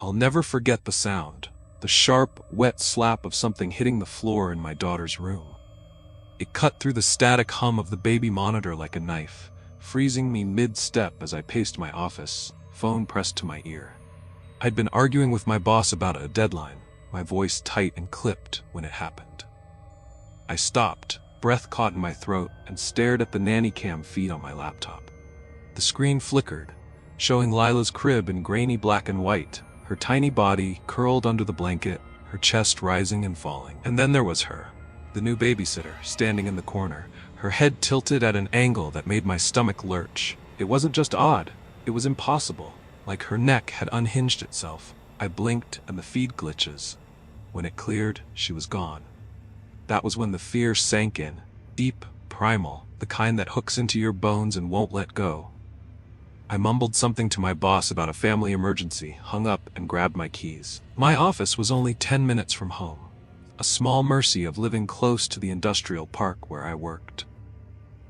I'll never forget the sound, the sharp, wet slap of something hitting the floor in my daughter's room. It cut through the static hum of the baby monitor like a knife, freezing me mid-step as I paced my office, phone pressed to my ear. I'd been arguing with my boss about a deadline, my voice tight and clipped when it happened. I stopped, breath caught in my throat, and stared at the Nanny cam feed on my laptop. The screen flickered, showing Lila's crib in grainy black and white, her tiny body curled under the blanket, her chest rising and falling. And then there was her, the new babysitter, standing in the corner, her head tilted at an angle that made my stomach lurch. It wasn't just odd, it was impossible, like her neck had unhinged itself. I blinked and the feed glitches. When it cleared, she was gone. That was when the fear sank in, deep, primal, the kind that hooks into your bones and won't let go. I mumbled something to my boss about a family emergency, hung up, and grabbed my keys. My office was only 10 minutes from home, a small mercy of living close to the industrial park where I worked.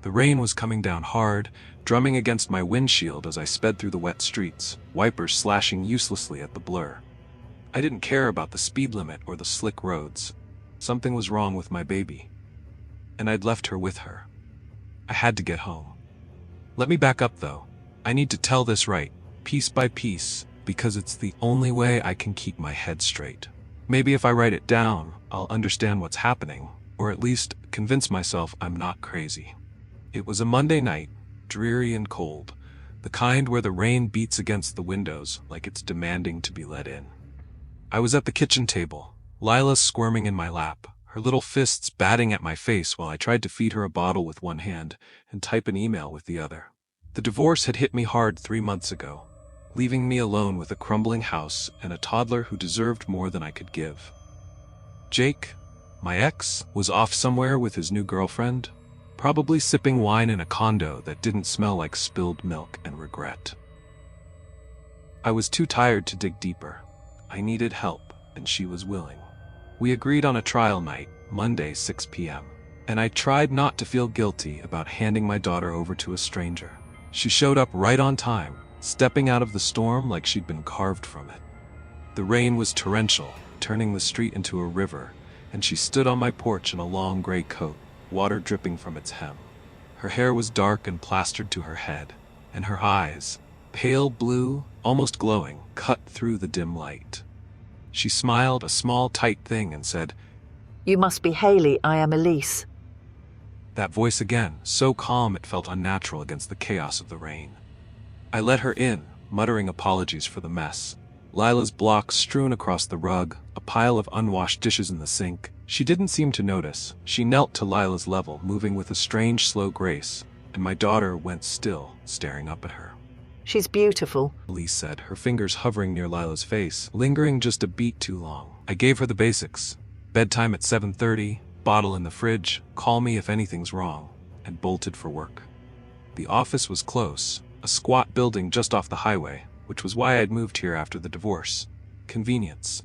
The rain was coming down hard, drumming against my windshield as I sped through the wet streets, wipers slashing uselessly at the blur. I didn't care about the speed limit or the slick roads. Something was wrong with my baby, and I'd left her with her. I had to get home. Let me back up though. I need to tell this right, piece by piece, because it's the only way I can keep my head straight. Maybe if I write it down, I'll understand what's happening, or at least convince myself I'm not crazy. It was a Monday night, dreary and cold, the kind where the rain beats against the windows like it's demanding to be let in. I was at the kitchen table, Lila squirming in my lap, her little fists batting at my face while I tried to feed her a bottle with one hand and type an email with the other. The divorce had hit me hard 3 months ago, leaving me alone with a crumbling house and a toddler who deserved more than I could give. Jake, my ex, was off somewhere with his new girlfriend, probably sipping wine in a condo that didn't smell like spilled milk and regret. I was too tired to dig deeper. I needed help, and she was willing. We agreed on a trial night, Monday 6 p.m., and I tried not to feel guilty about handing my daughter over to a stranger. She showed up right on time, stepping out of the storm like she'd been carved from it. The rain was torrential, turning the street into a river, and she stood on my porch in a long gray coat, water dripping from its hem. Her hair was dark and plastered to her head, and her eyes, pale blue, almost glowing, cut through the dim light. She smiled, a small, tight thing, and said, "You must be Haley, I am Elise." That voice again, so calm it felt unnatural against the chaos of the rain. I let her in, muttering apologies for the mess. Lila's blocks strewn across the rug, a pile of unwashed dishes in the sink. She didn't seem to notice. She knelt to Lila's level, moving with a strange, slow grace, and my daughter went still, staring up at her. "She's beautiful," Elise said, her fingers hovering near Lila's face, lingering just a beat too long. I gave her the basics. Bedtime at 7:30, bottle in the fridge, call me if anything's wrong, and bolted for work. The office was close, a squat building just off the highway, which was why I'd moved here after the divorce. Convenience.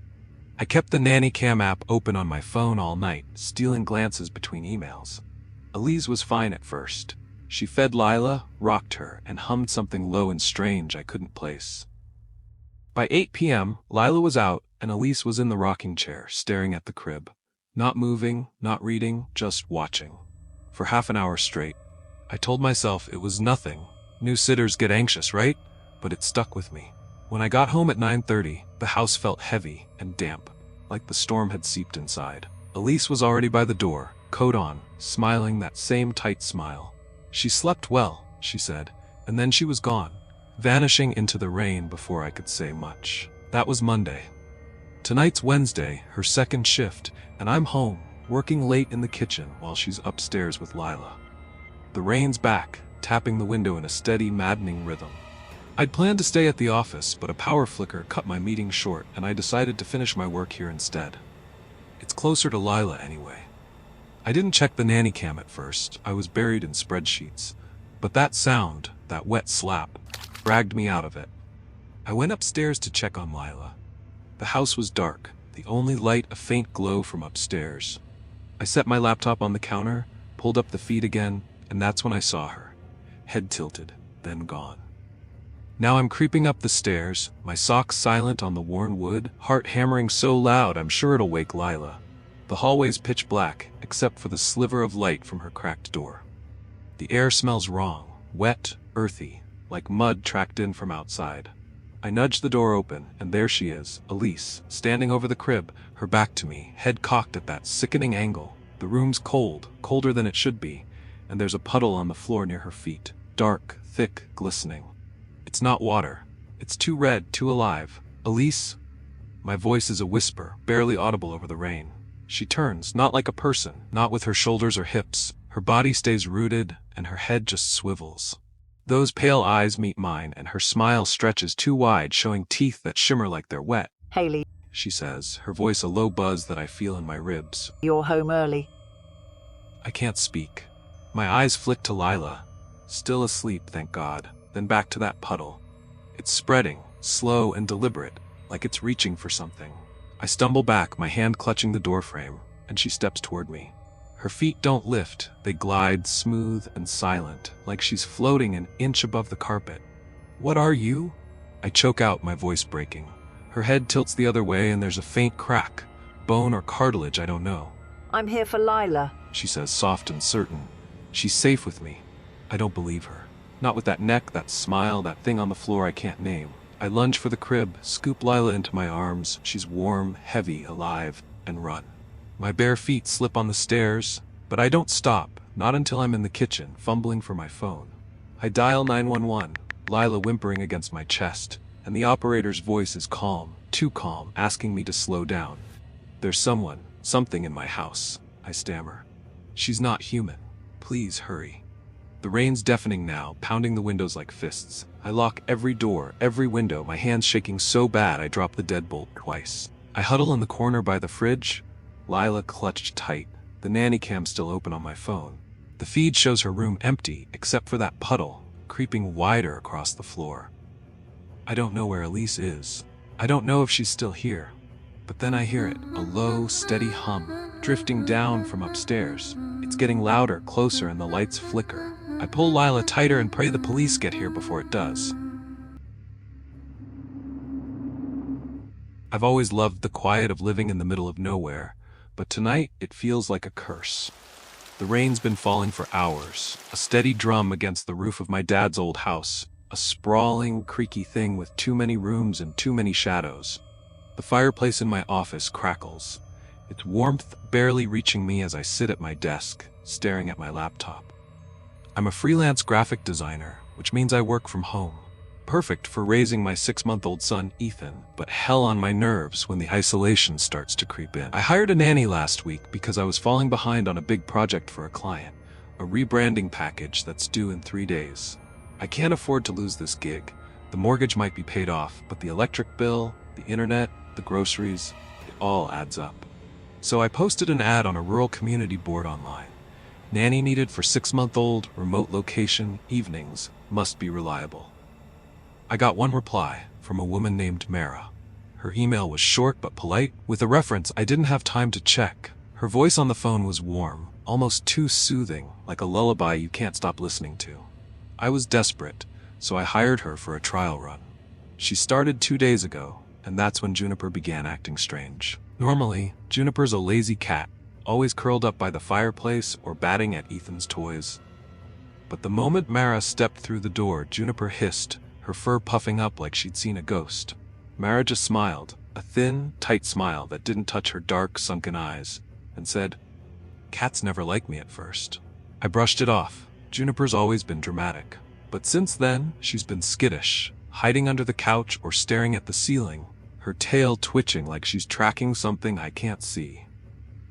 I kept the Nanny Cam app open on my phone all night, stealing glances between emails. Elise was fine at first. She fed Lila, rocked her, and hummed something low and strange I couldn't place. By 8 p.m., Lila was out, and Elise was in the rocking chair, staring at the crib. Not moving, not reading, just watching. For half an hour straight. I told myself it was nothing. New sitters get anxious, right? But it stuck with me. When I got home at 9:30, the house felt heavy and damp, like the storm had seeped inside. Elise was already by the door, coat on, smiling that same tight smile. She slept well, she said, and then she was gone, vanishing into the rain before I could say much. That was Monday. Tonight's Wednesday, her second shift, and I'm home, working late in the kitchen while she's upstairs with Lila. The rain's back, tapping the window in a steady, maddening rhythm. I'd planned to stay at the office, but a power flicker cut my meeting short, and I decided to finish my work here instead. It's closer to Lila anyway. I didn't check the Nanny Cam at first. I was buried in spreadsheets. But that sound, that wet slap, dragged me out of it. I went upstairs to check on Lila. The house was dark, the only light a faint glow from upstairs. I set my laptop on the counter, pulled up the feed again, and that's when I saw her. Head tilted, then gone. Now I'm creeping up the stairs, my socks silent on the worn wood, heart hammering so loud I'm sure it'll wake Lila. The hallway's pitch black, except for the sliver of light from her cracked door. The air smells wrong, wet, earthy, like mud tracked in from outside. I nudge the door open, and there she is, Elise, standing over the crib, her back to me, head cocked at that sickening angle. The room's cold, colder than it should be, and there's a puddle on the floor near her feet, dark, thick, glistening. It's not water. It's too red, too alive. Elise? My voice is a whisper, barely audible over the rain. She turns, not like a person, not with her shoulders or hips. Her body stays rooted, and her head just swivels. Those pale eyes meet mine, and her smile stretches too wide, showing teeth that shimmer like they're wet. Haley, She says, her voice a low buzz that I feel in my ribs. you're home early. I can't speak. My eyes flick to Lila. Still asleep, thank God. Then back to that puddle. It's spreading, slow and deliberate, like it's reaching for something. I stumble back, my hand clutching the doorframe, and she steps toward me. Her feet don't lift, they glide smooth and silent, like she's floating an inch above the carpet. What are you? I choke out, my voice breaking. Her head tilts the other way and there's a faint crack. Bone or cartilage, I don't know. I'm here for Lila. She says, soft and certain. She's safe with me. I don't believe her. Not with that neck, that smile, that thing on the floor I can't name. I lunge for the crib, scoop Lila into my arms. She's warm, heavy, alive, and run. My bare feet slip on the stairs, but I don't stop, not until I'm in the kitchen, fumbling for my phone. I dial 911, Lila whimpering against my chest, and the operator's voice is calm, too calm, asking me to slow down. There's something in my house, I stammer. She's not human. Please hurry. The rain's deafening now, pounding the windows like fists. I lock every door, every window, my hands shaking so bad I drop the deadbolt twice. I huddle in the corner by the fridge, Lila clutched tight, the nanny cam still open on my phone. The feed shows her room empty, except for that puddle, creeping wider across the floor. I don't know where Elise is. I don't know if she's still here. But then I hear it, a low, steady hum, drifting down from upstairs. It's getting louder, closer, and the lights flicker. I pull Lila tighter and pray the police get here before it does. I've always loved the quiet of living in the middle of nowhere, but tonight it feels like a curse. The rain's been falling for hours, a steady drum against the roof of my dad's old house, a sprawling, creaky thing with too many rooms and too many shadows. The fireplace in my office crackles, its warmth barely reaching me as I sit at my desk, staring at my laptop. I'm a freelance graphic designer, which means I work from home. Perfect for raising my 6-month-old son, Ethan, but hell on my nerves when the isolation starts to creep in. I hired a nanny last week because I was falling behind on a big project for a client, a rebranding package that's due in 3 days. I can't afford to lose this gig. The mortgage might be paid off, but the electric bill, the internet, the groceries, it all adds up. So I posted an ad on a rural community board online. Nanny needed for 6-month-old, remote location, evenings, must be reliable. I got one reply from a woman named Mara. Her email was short but polite, with a reference I didn't have time to check. Her voice on the phone was warm, almost too soothing, like a lullaby you can't stop listening to. I was desperate, so I hired her for a trial run. She started 2 days ago, and that's when Juniper began acting strange. Normally, Juniper's a lazy cat, always curled up by the fireplace or batting at Ethan's toys. But the moment Mara stepped through the door, Juniper hissed, her fur puffing up like she'd seen a ghost. Mara just smiled, a thin, tight smile that didn't touch her dark, sunken eyes, and said, "Cats never liked me at first." I brushed it off. Juniper's always been dramatic. But since then, she's been skittish, hiding under the couch or staring at the ceiling, her tail twitching like she's tracking something I can't see.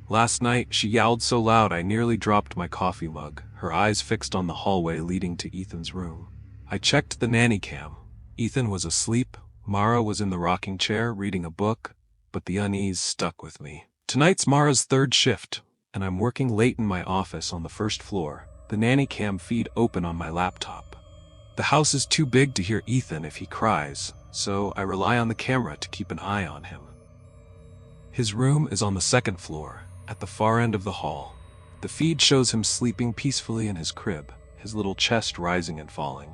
Last night, she yowled so loud I nearly dropped my coffee mug, her eyes fixed on the hallway leading to Ethan's room. I checked the nanny cam. Ethan was asleep, Mara was in the rocking chair reading a book, but the unease stuck with me. Tonight's Mara's 3rd shift, and I'm working late in my office on the 1st floor, the nanny cam feed open on my laptop. The house is too big to hear Ethan if he cries, so I rely on the camera to keep an eye on him. His room is on the 2nd floor, at the far end of the hall. The feed shows him sleeping peacefully in his crib, his little chest rising and falling.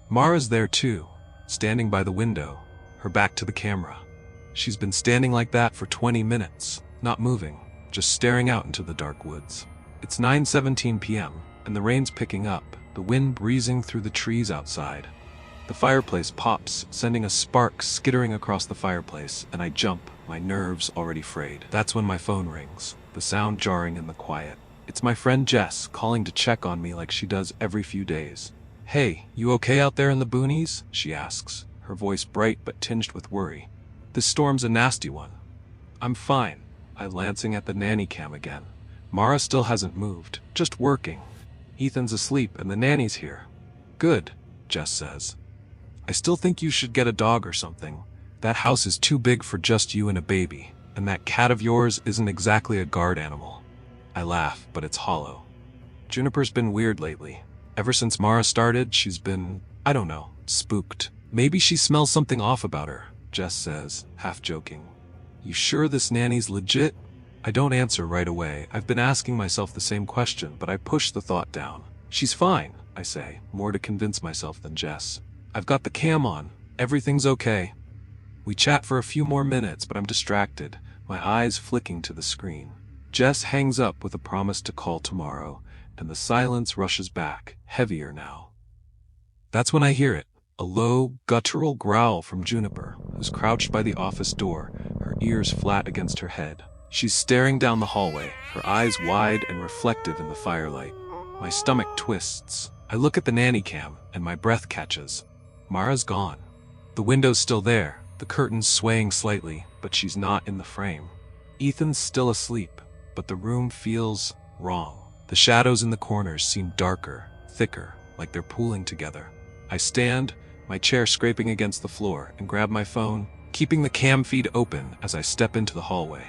Mara's there too, standing by the window, her back to the camera. She's been standing like that for 20 minutes, not moving, just staring out into the dark woods. It's 9:17 p.m., and the rain's picking up, the wind breezing through the trees outside. The fireplace pops, sending a spark skittering across the fireplace, and I jump, my nerves already frayed. That's when my phone rings, the sound jarring in the quiet. It's my friend Jess, calling to check on me like she does every few days. "Hey, you okay out there in the boonies?" she asks, her voice bright but tinged with worry. "This storm's a nasty one." "I'm fine." I'm glancing at the nanny cam again. Mara still hasn't moved, just working. Ethan's asleep and the nanny's here. "Good," Jess says. "I still think you should get a dog or something. That house is too big for just you and a baby, and that cat of yours isn't exactly a guard animal." I laugh, but it's hollow. Juniper's been weird lately. Ever since Mara started, she's been, I don't know, spooked. "Maybe she smells something off about her," Jess says, half joking. "You sure this nanny's legit?" I don't answer right away. I've been asking myself the same question, but I push the thought down. "She's fine," I say, more to convince myself than Jess. "I've got the cam on. Everything's okay." We chat for a few more minutes, but I'm distracted, my eyes flicking to the screen. Jess hangs up with a promise to call tomorrow, and the silence rushes back, heavier now. That's when I hear it, a low, guttural growl from Juniper, who's crouched by the office door, her ears flat against her head. She's staring down the hallway, her eyes wide and reflective in the firelight. My stomach twists. I look at the nanny cam, and my breath catches. Mara's gone. The window's still there, the curtains swaying slightly, but she's not in the frame. Ethan's still asleep, but the room feels wrong. The shadows in the corners seem darker, thicker, like they're pooling together. I stand, my chair scraping against the floor, and grab my phone, keeping the cam feed open as I step into the hallway.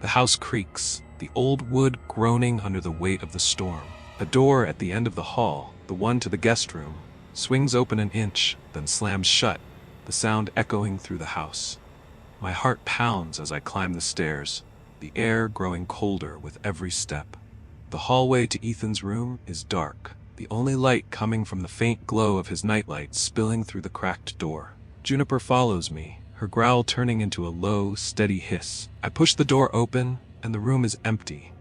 The house creaks, the old wood groaning under the weight of the storm. A door at the end of the hall, the one to the guest room, swings open an inch, then slams shut, the sound echoing through the house. My heart pounds as I climb the stairs, the air growing colder with every step. The hallway to Ethan's room is dark, the only light coming from the faint glow of his nightlight spilling through the cracked door. Juniper follows me, her growl turning into a low, steady hiss. I push the door open, and the room is empty,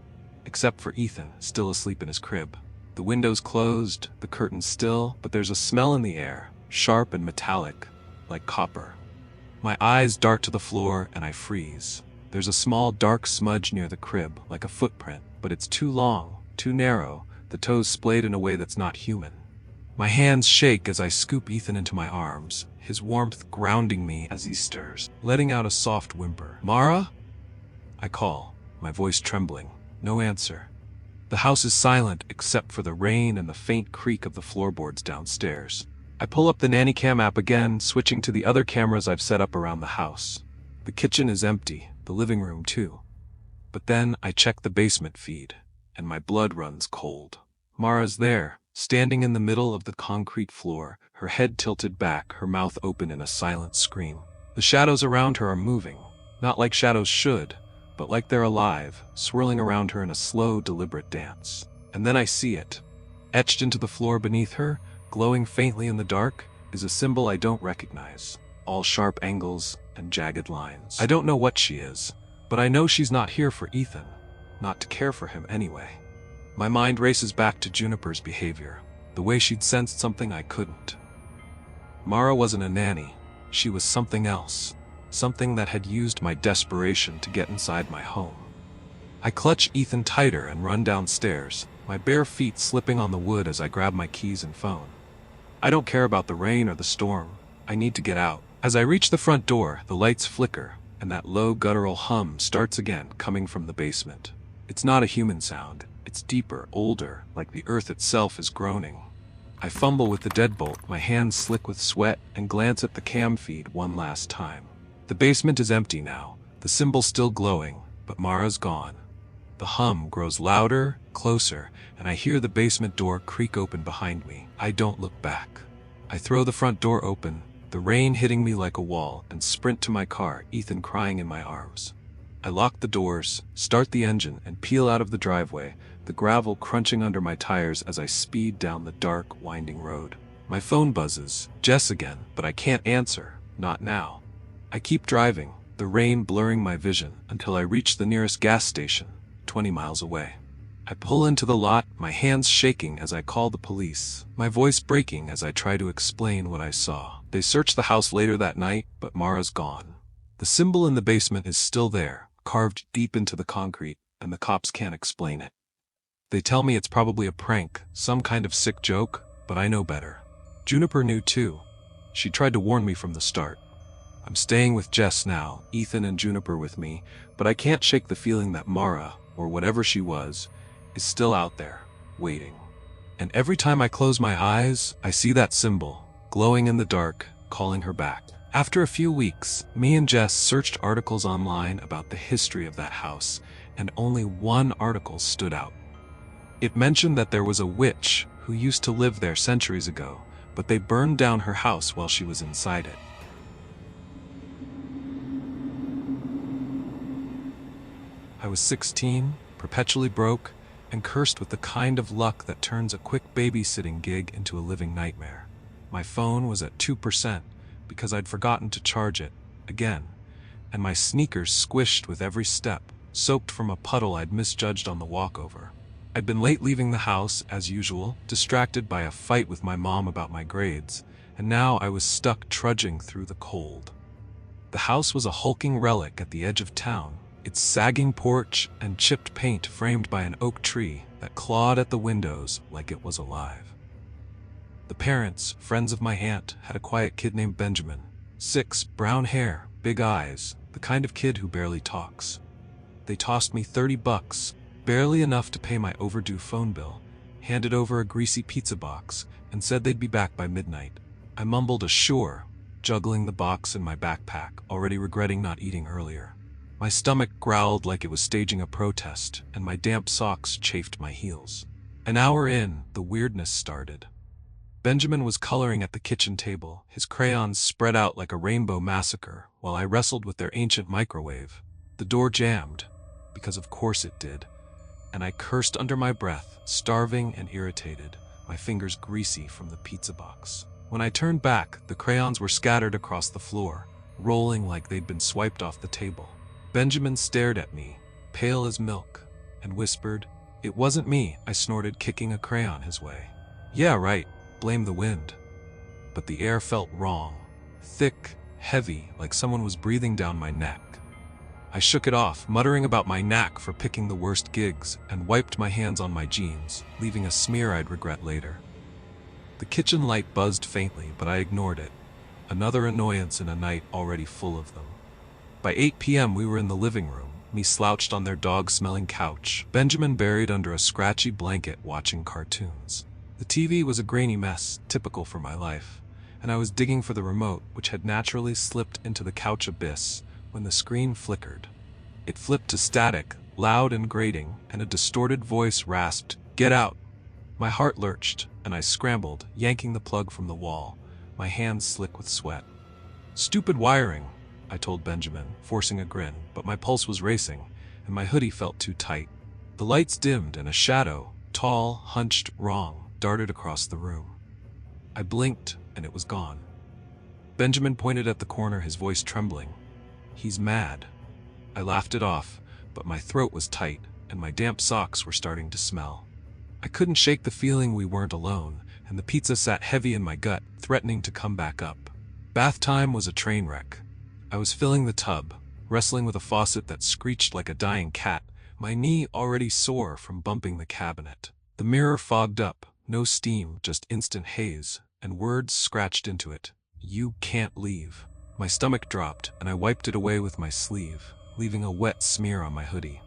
except for Ethan, still asleep in his crib. The window's closed, the curtains still, but there's a smell in the air, sharp and metallic, like copper. My eyes dart to the floor, and I freeze. There's a small dark smudge near the crib, like a footprint, but it's too long, too narrow, the toes splayed in a way that's not human. My hands shake as I scoop Ethan into my arms, his warmth grounding me as he stirs, letting out a soft whimper. "Mara?" I call, my voice trembling. No answer. The house is silent except for the rain and the faint creak of the floorboards downstairs. I pull up the nanny cam app again, switching to the other cameras I've set up around the house. The kitchen is empty, the living room too. But then I check the basement feed, and my blood runs cold. Mara's there, standing in the middle of the concrete floor, her head tilted back, her mouth open in a silent scream. The shadows around her are moving, not like shadows should, but like they're alive, swirling around her in a slow, deliberate dance. And then I see it. Etched into the floor beneath her, glowing faintly in the dark, is a symbol I don't recognize, all sharp angles and jagged lines. I don't know what she is, but I know she's not here for Ethan, not to care for him anyway. My mind races back to Juniper's behavior, the way she'd sensed something I couldn't. Mara wasn't a nanny, she was something else, something that had used my desperation to get inside my home. I clutch Ethan tighter and run downstairs, my bare feet slipping on the wood as I grab my keys and phone. I don't care about the rain or the storm, I need to get out. As I reach the front door, the lights flicker, and that low guttural hum starts again, coming from the basement. It's not a human sound, it's deeper, older, like the earth itself is groaning. I fumble with the deadbolt, my hands slick with sweat, and glance at the cam feed one last time. The basement is empty now, the symbol still glowing, but Mara's gone. The hum grows louder, closer, and I hear the basement door creak open behind me. I don't look back. I throw the front door open, the rain hitting me like a wall, and sprint to my car, Ethan crying in my arms. I lock the doors, start the engine, and peel out of the driveway, the gravel crunching under my tires as I speed down the dark, winding road. My phone buzzes. Jess again, but I can't answer. Not now. I keep driving, the rain blurring my vision, until I reach the nearest gas station, 20 miles away. I pull into the lot, my hands shaking as I call the police, my voice breaking as I try to explain what I saw. They searched the house later that night, but Mara's gone. The symbol in the basement is still there, carved deep into the concrete, and the cops can't explain it. They tell me it's probably a prank, some kind of sick joke, but I know better. Juniper knew too. She tried to warn me from the start. I'm staying with Jess now, Ethan and Juniper with me, but I can't shake the feeling that Mara, or whatever she was, is still out there, waiting. And every time I close my eyes, I see that symbol, glowing in the dark, calling her back. After a few weeks, me and Jess searched articles online about the history of that house, and only one article stood out. It mentioned that there was a witch who used to live there centuries ago, but they burned down her house while she was inside it. I was 16, perpetually broke, and cursed with the kind of luck that turns a quick babysitting gig into a living nightmare. My phone was at 2% because I'd forgotten to charge it, again, and my sneakers squished with every step, soaked from a puddle I'd misjudged on the walkover. I'd been late leaving the house, as usual, distracted by a fight with my mom about my grades, and now I was stuck trudging through the cold. The house was a hulking relic at the edge of town, its sagging porch and chipped paint framed by an oak tree that clawed at the windows like it was alive. The parents, friends of my aunt, had a quiet kid named Benjamin. 6, brown hair, big eyes, the kind of kid who barely talks. They tossed me $30, barely enough to pay my overdue phone bill, handed over a greasy pizza box, and said they'd be back by midnight. I mumbled a sure, juggling the box in my backpack, already regretting not eating earlier. My stomach growled like it was staging a protest, and my damp socks chafed my heels. An hour in, the weirdness started. Benjamin was coloring at the kitchen table, his crayons spread out like a rainbow massacre, while I wrestled with their ancient microwave. The door jammed, because of course it did, and I cursed under my breath, starving and irritated, my fingers greasy from the pizza box. When I turned back, the crayons were scattered across the floor, rolling like they'd been swiped off the table. Benjamin stared at me, pale as milk, and whispered, "It wasn't me," I snorted, kicking a crayon his way. "Yeah, right, blame the wind." But the air felt wrong, thick, heavy, like someone was breathing down my neck. I shook it off, muttering about my knack for picking the worst gigs, and wiped my hands on my jeans, leaving a smear I'd regret later. The kitchen light buzzed faintly, but I ignored it. Another annoyance in a night already full of them. By 8 p.m. we were in the living room, me slouched on their dog-smelling couch, Benjamin buried under a scratchy blanket watching cartoons. The TV was a grainy mess, typical for my life, and I was digging for the remote, which had naturally slipped into the couch abyss, when the screen flickered. It flipped to static, loud and grating, and a distorted voice rasped, "Get out!" My heart lurched, and I scrambled, yanking the plug from the wall, my hands slick with sweat. "Stupid wiring," I told Benjamin, forcing a grin, but my pulse was racing, and my hoodie felt too tight. The lights dimmed, and a shadow, tall, hunched, wrong, darted across the room. I blinked, and it was gone. Benjamin pointed at the corner, his voice trembling. "He's mad." I laughed it off, but my throat was tight, and my damp socks were starting to smell. I couldn't shake the feeling we weren't alone, and the pizza sat heavy in my gut, threatening to come back up. Bath time was a train wreck. I was filling the tub, wrestling with a faucet that screeched like a dying cat, my knee already sore from bumping the cabinet. The mirror fogged up, no steam, just instant haze, and words scratched into it. "You can't leave." My stomach dropped, and I wiped it away with my sleeve, leaving a wet smear on my hoodie.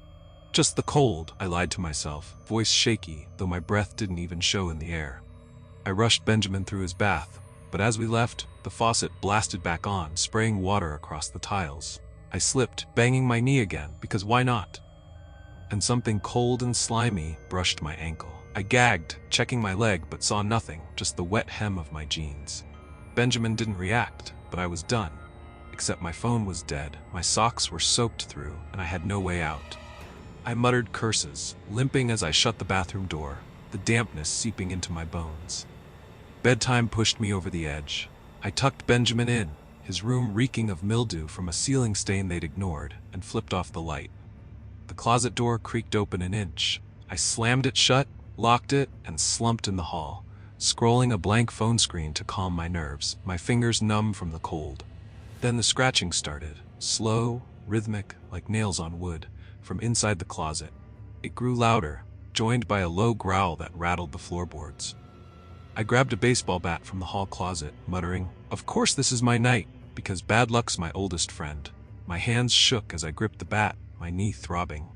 "Just the cold," I lied to myself, voice shaky, though my breath didn't even show in the air. I rushed Benjamin through his bath, but as we left, the faucet blasted back on, spraying water across the tiles. I slipped, banging my knee again, because why not? And something cold and slimy brushed my ankle. I gagged, checking my leg, but saw nothing, just the wet hem of my jeans. Benjamin didn't react, but I was done. Except my phone was dead, my socks were soaked through, and I had no way out. I muttered curses, limping as I shut the bathroom door, the dampness seeping into my bones. Bedtime pushed me over the edge. I tucked Benjamin in, his room reeking of mildew from a ceiling stain they'd ignored, and flipped off the light. The closet door creaked open an inch. I slammed it shut, locked it, and slumped in the hall, scrolling a blank phone screen to calm my nerves, my fingers numb from the cold. Then the scratching started, slow, rhythmic, like nails on wood, from inside the closet. It grew louder, joined by a low growl that rattled the floorboards. I grabbed a baseball bat from the hall closet, muttering, "Of course this is my night, because bad luck's my oldest friend." My hands shook as I gripped the bat, my knee throbbing.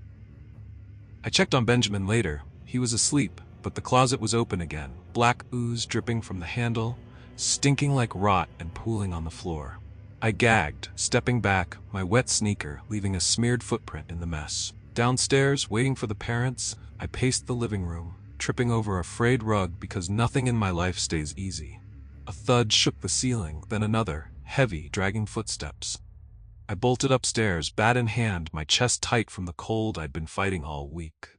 I checked on Benjamin later. He was asleep, but the closet was open again, black ooze dripping from the handle, stinking like rot and pooling on the floor. I gagged, stepping back, my wet sneaker leaving a smeared footprint in the mess. Downstairs, waiting for the parents, I paced the living room, tripping over a frayed rug because nothing in my life stays easy. A thud shook the ceiling, then another, heavy, dragging footsteps. I bolted upstairs, bat in hand, my chest tight from the cold I'd been fighting all week.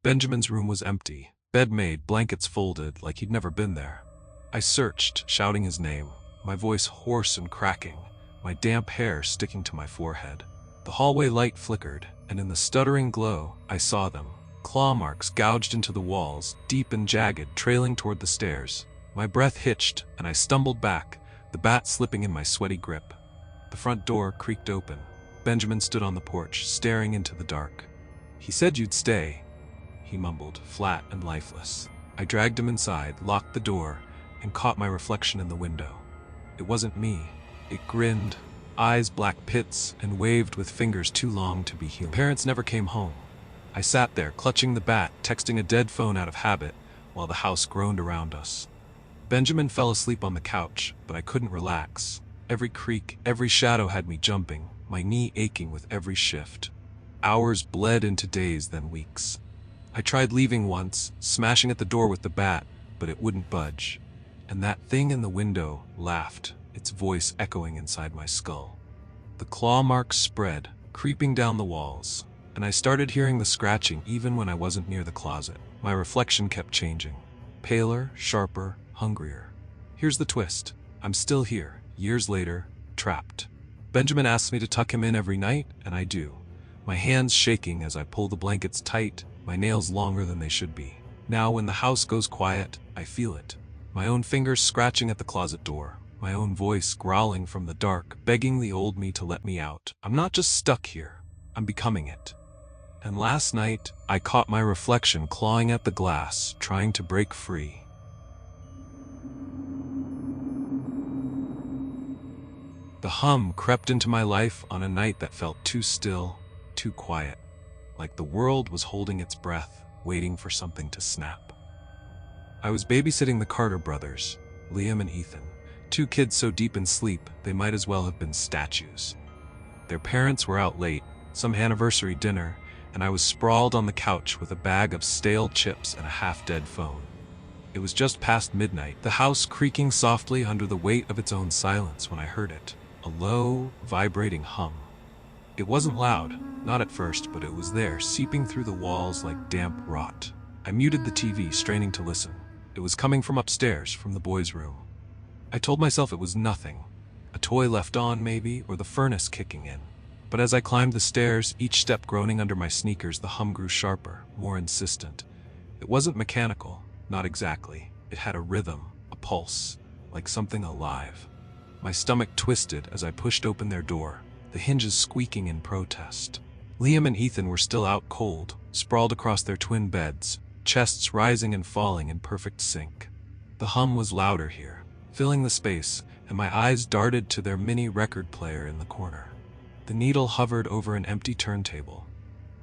Benjamin's room was empty, bed made, blankets folded, like he'd never been there. I searched, shouting his name, my voice hoarse and cracking, my damp hair sticking to my forehead. The hallway light flickered, and in the stuttering glow, I saw them. Claw marks gouged into the walls, deep and jagged, trailing toward the stairs. My breath hitched, and I stumbled back, the bat slipping in my sweaty grip. The front door creaked open. Benjamin stood on the porch, staring into the dark. "He said you'd stay," he mumbled, flat and lifeless. I dragged him inside, locked the door, and caught my reflection in the window. It wasn't me. It grinned, eyes black pits, and waved with fingers too long to be human. Parents never came home. I sat there, clutching the bat, texting a dead phone out of habit, while the house groaned around us. Benjamin fell asleep on the couch, but I couldn't relax. Every creak, every shadow had me jumping, my knee aching with every shift. Hours bled into days, then weeks. I tried leaving once, smashing at the door with the bat, but it wouldn't budge. And that thing in the window laughed, its voice echoing inside my skull. The claw marks spread, creeping down the walls, and I started hearing the scratching even when I wasn't near the closet. My reflection kept changing. Paler, sharper, hungrier. Here's the twist. I'm still here, years later, trapped. Benjamin asks me to tuck him in every night, and I do. My hands shaking as I pull the blankets tight, my nails longer than they should be. Now when the house goes quiet, I feel it. My own fingers scratching at the closet door. My own voice growling from the dark, begging the old me to let me out. I'm not just stuck here. I'm becoming it. And last night, I caught my reflection clawing at the glass, trying to break free. The hum crept into my life on a night that felt too still, too quiet, like the world was holding its breath, waiting for something to snap. I was babysitting the Carter brothers, Liam and Ethan, two kids so deep in sleep they might as well have been statues. Their parents were out late, some anniversary dinner, and I was sprawled on the couch with a bag of stale chips and a half-dead phone. It was just past midnight, the house creaking softly under the weight of its own silence when I heard it, a low, vibrating hum. It wasn't loud, not at first, but it was there, seeping through the walls like damp rot. I muted the TV, straining to listen. It was coming from upstairs, from the boys' room. I told myself it was nothing. A toy left on, maybe, or the furnace kicking in. But as I climbed the stairs, each step groaning under my sneakers, the hum grew sharper, more insistent. It wasn't mechanical, not exactly. It had a rhythm, a pulse, like something alive. My stomach twisted as I pushed open their door, the hinges squeaking in protest. Liam and Ethan were still out cold, sprawled across their twin beds, chests rising and falling in perfect sync. The hum was louder here, filling the space, and my eyes darted to their mini record player in the corner. The needle hovered over an empty turntable.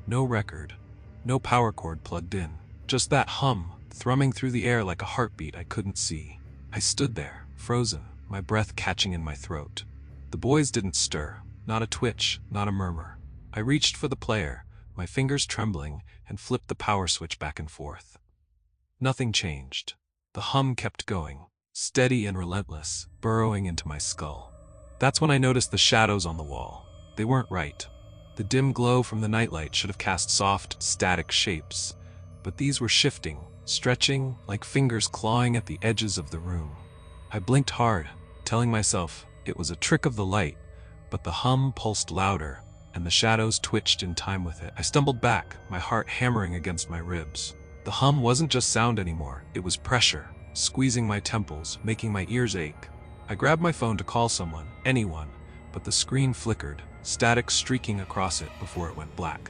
No record, no power cord plugged in, just that hum, thrumming through the air like a heartbeat I couldn't see. I stood there, frozen, my breath catching in my throat. The boys didn't stir, not a twitch, not a murmur. I reached for the player, my fingers trembling, and flipped the power switch back and forth. Nothing changed. The hum kept going, steady and relentless, burrowing into my skull. That's when I noticed the shadows on the wall. They weren't right. The dim glow from the nightlight should have cast soft, static shapes, but these were shifting, stretching like fingers clawing at the edges of the room. I blinked hard, telling myself it was a trick of the light, but the hum pulsed louder, and the shadows twitched in time with it. I stumbled back, my heart hammering against my ribs. The hum wasn't just sound anymore, it was pressure, squeezing my temples, making my ears ache. I grabbed my phone to call someone, anyone, but the screen flickered, static streaking across it before it went black.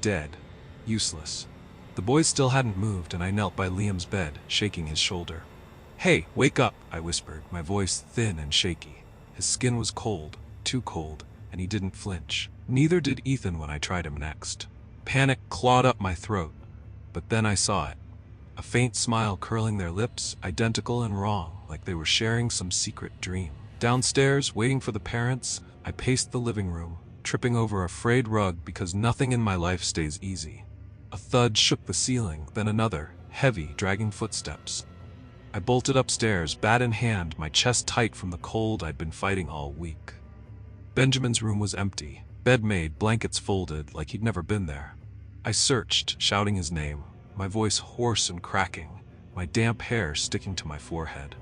Dead. Useless. The boys still hadn't moved, and I knelt by Liam's bed, shaking his shoulder. "Hey, wake up," I whispered, my voice thin and shaky. His skin was cold, too cold, and he didn't flinch. Neither did Ethan when I tried him next. Panic clawed up my throat, but then I saw it. A faint smile curling their lips, identical and wrong, like they were sharing some secret dream. Downstairs, waiting for the parents, I paced the living room, tripping over a frayed rug because nothing in my life stays easy. A thud shook the ceiling, then another, heavy, dragging footsteps. I bolted upstairs, bat in hand, my chest tight from the cold I'd been fighting all week. Benjamin's room was empty, bed made, blankets folded, like he'd never been there. I searched, shouting his name, my voice hoarse and cracking, my damp hair sticking to my forehead.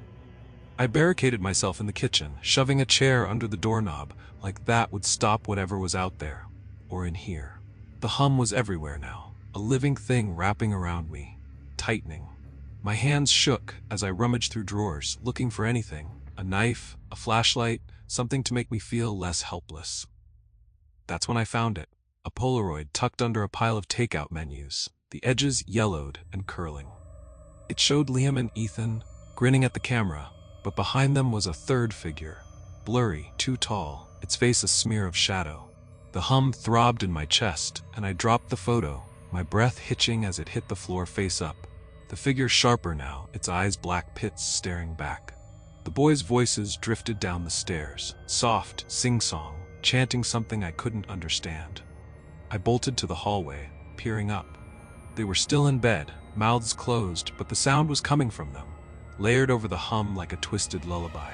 I barricaded myself in the kitchen, shoving a chair under the doorknob, like that would stop whatever was out there, or in here. The hum was everywhere now, a living thing wrapping around me, tightening. My hands shook as I rummaged through drawers, looking for anything, a knife, a flashlight, something to make me feel less helpless. That's when I found it, a Polaroid tucked under a pile of takeout menus, the edges yellowed and curling. It showed Liam and Ethan, grinning at the camera, but behind them was a third figure, blurry, too tall, its face a smear of shadow. The hum throbbed in my chest, and I dropped the photo, my breath hitching as it hit the floor face up. The figure sharper now, its eyes black pits staring back. The boys' voices drifted down the stairs, soft, sing-song, chanting something I couldn't understand. I bolted to the hallway, peering up. They were still in bed, mouths closed, but the sound was coming from them, layered over the hum like a twisted lullaby.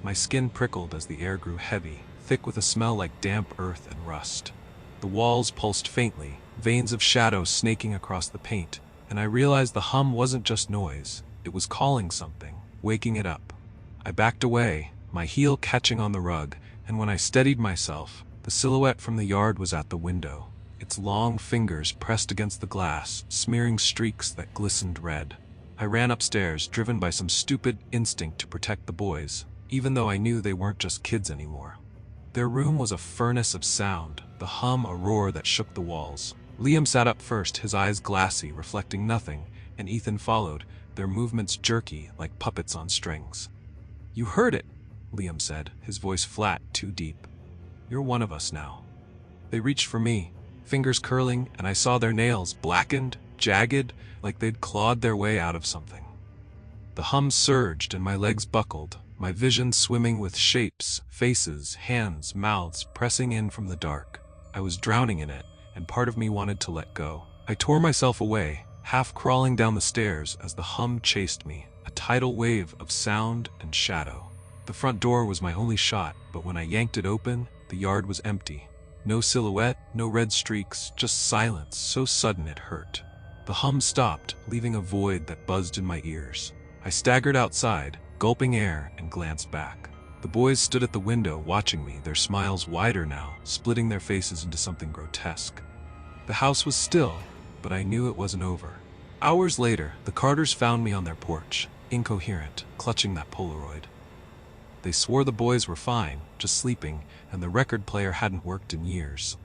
My skin prickled as the air grew heavy, thick with a smell like damp earth and rust. The walls pulsed faintly, veins of shadow snaking across the paint, and I realized the hum wasn't just noise, it was calling something, waking it up. I backed away, my heel catching on the rug, and when I steadied myself, the silhouette from the yard was at the window, its long fingers pressed against the glass, smearing streaks that glistened red. I ran upstairs, driven by some stupid instinct to protect the boys, even though I knew they weren't just kids anymore. Their room was a furnace of sound, the hum a roar that shook the walls. Liam sat up first, his eyes glassy, reflecting nothing, and Ethan followed, their movements jerky like puppets on strings. "You heard it," Liam said, his voice flat, too deep. "You're one of us now." They reached for me, fingers curling, and I saw their nails, blackened, jagged, like they'd clawed their way out of something. The hum surged and my legs buckled, my vision swimming with shapes, faces, hands, mouths pressing in from the dark. I was drowning in it, and part of me wanted to let go. I tore myself away, half crawling down the stairs as the hum chased me, a tidal wave of sound and shadow. The front door was my only shot, but when I yanked it open, the yard was empty. No silhouette, no red streaks, just silence so sudden it hurt. The hum stopped, leaving a void that buzzed in my ears. I staggered outside, gulping air, and glanced back. The boys stood at the window watching me, their smiles wider now, splitting their faces into something grotesque. The house was still, but I knew it wasn't over. Hours later, the Carters found me on their porch, incoherent, clutching that Polaroid. They swore the boys were fine, just sleeping, and the record player hadn't worked in years.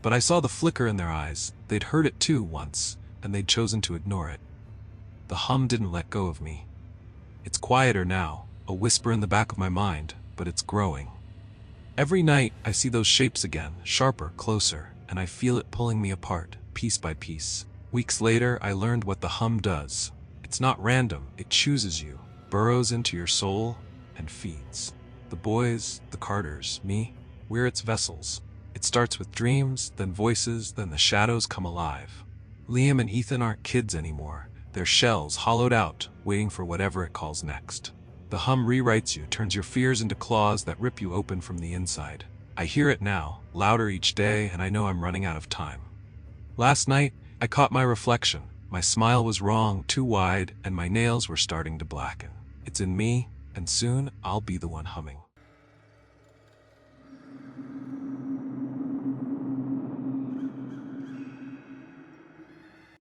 But I saw the flicker in their eyes. They'd heard it too once, and they'd chosen to ignore it. The hum didn't let go of me. It's quieter now, a whisper in the back of my mind, but it's growing. Every night, I see those shapes again, sharper, closer, and I feel it pulling me apart, piece by piece. Weeks later, I learned what the hum does. It's not random, it chooses you, burrows into your soul, and feeds. The boys, the Carters, me, we're its vessels. It starts with dreams, then voices, then the shadows come alive. Liam and Ethan aren't kids anymore. They're shells hollowed out, waiting for whatever it calls next. The hum rewrites you, turns your fears into claws that rip you open from the inside. I hear it now, louder each day, and I know I'm running out of time. Last night, I caught my reflection, My smile was wrong, too wide, and my nails were starting to blacken. It's in me, and soon I'll be the one humming.